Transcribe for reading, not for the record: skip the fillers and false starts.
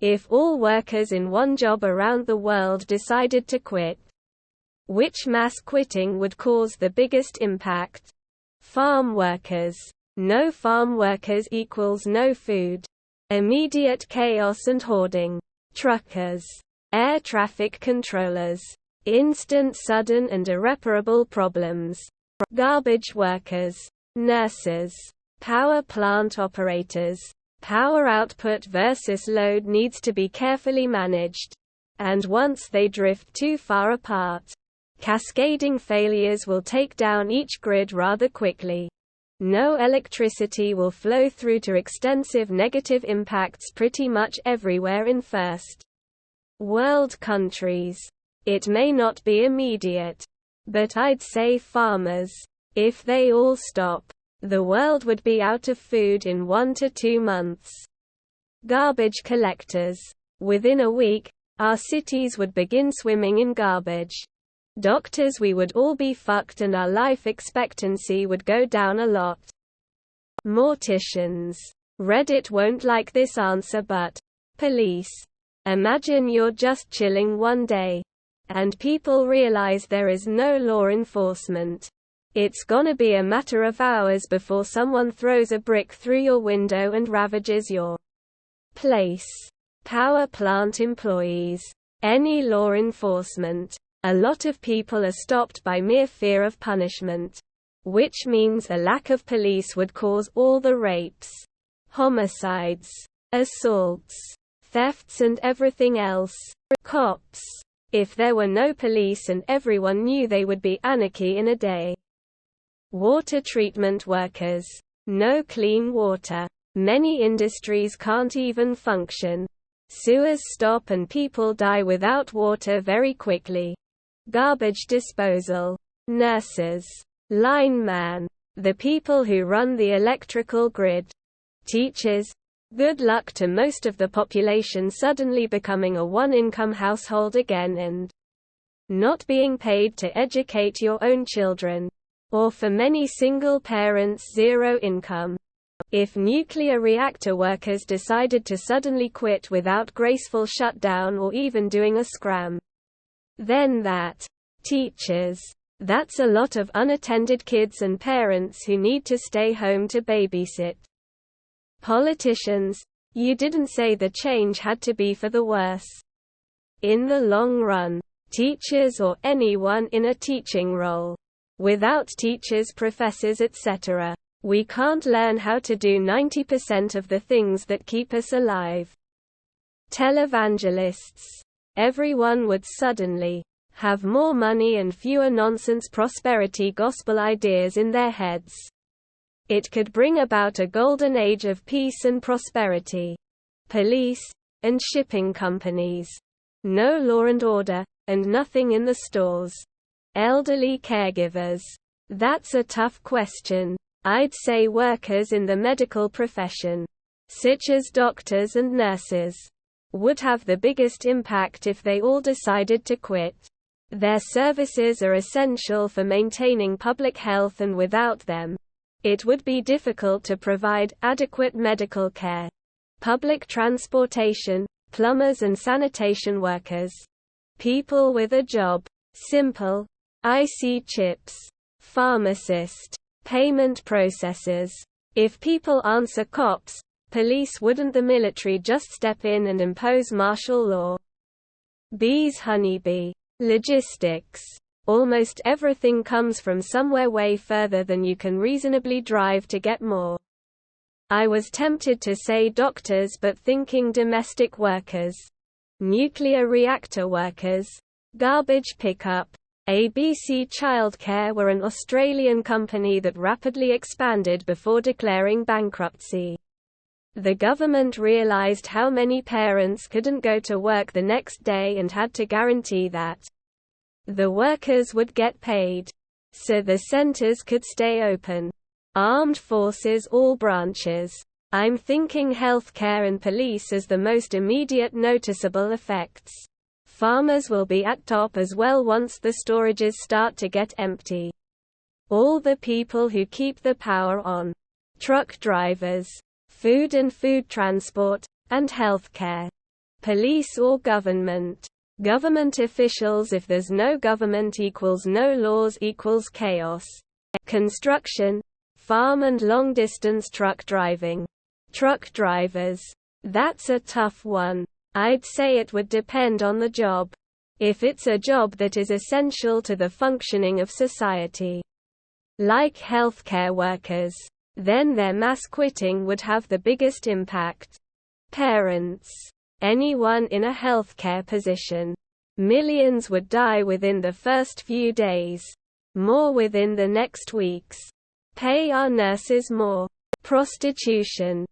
If all workers in one job around the world decided to quit, which mass quitting would cause the biggest impact? Farm workers. No farm workers equals no food. Immediate chaos and hoarding. Truckers. Air traffic controllers. Instant, sudden and irreparable problems. Garbage workers. Nurses. Power plant operators. Power output versus load needs to be carefully managed. And once they drift too far apart, cascading failures will take down each grid rather quickly. No electricity will flow through to extensive negative impacts pretty much everywhere in first world countries. It may not be immediate, but I'd say farmers. If they all stop, the world would be out of food in 1 to 2 months. Garbage collectors. Within a week, our cities would begin swimming in garbage. Doctors, we would all be fucked and our life expectancy would go down a lot. Morticians. Reddit won't like this answer, but police. Imagine you're just chilling one day, and people realize there is no law enforcement. It's gonna be a matter of hours before someone throws a brick through your window and ravages your place. Power plant employees. Any law enforcement. A lot of people are stopped by mere fear of punishment, which means a lack of police would cause all the rapes, homicides, assaults, thefts and everything else. Cops. If there were no police and everyone knew, they would be anarchy in a day. Water treatment workers. No clean water. Many industries can't even function. Sewers stop and people die without water very quickly. Garbage disposal. Nurses. Lineman. The people who run the electrical grid. Teachers. Good luck to most of the population suddenly becoming a one-income household again and not being paid to educate your own children. Or for many single parents, zero income. If nuclear reactor workers decided to suddenly quit without graceful shutdown or even doing a scram, then that. Teachers. That's a lot of unattended kids and parents who need to stay home to babysit. Politicians. You didn't say the change had to be for the worse. In the long run, teachers or anyone in a teaching role. Without teachers, professors, etc., we can't learn how to do 90% of the things that keep us alive. Televangelists. Everyone would suddenly have more money and fewer nonsense prosperity gospel ideas in their heads. It could bring about a golden age of peace and prosperity. Police and shipping companies. No law and order, and nothing in the stores. Elderly caregivers. That's a tough question. I'd say workers in the medical profession, such as doctors and nurses, would have the biggest impact if they all decided to quit. Their services are essential for maintaining public health, and without them, it would be difficult to provide adequate medical care. Public transportation, plumbers and sanitation workers. People with a job. Simple. IC chips. Pharmacist. Payment processors. If people answer cops, police, wouldn't the military just step in and impose martial law? Bees, honeybee. Logistics. Almost everything comes from somewhere way further than you can reasonably drive to get more. I was tempted to say doctors, but thinking domestic workers. Nuclear reactor workers. Garbage pickup. ABC Childcare were an Australian company that rapidly expanded before declaring bankruptcy. The government realised how many parents couldn't go to work the next day and had to guarantee that the workers would get paid, so the centres could stay open. Armed forces, all branches. I'm thinking healthcare and police as the most immediate noticeable effects. Farmers will be at top as well once the storages start to get empty. All the people who keep the power on. Truck drivers. Food and food transport, and healthcare. Police or government. Government officials. If there's no government equals no laws equals chaos. Construction, farm and long-distance truck driving. Truck drivers. That's a tough one. I'd say it would depend on the job. If it's a job that is essential to the functioning of society, like healthcare workers, then their mass quitting would have the biggest impact. Parents. Anyone in a healthcare position. Millions would die within the first few days. More within the next weeks. Pay our nurses more. Prostitution.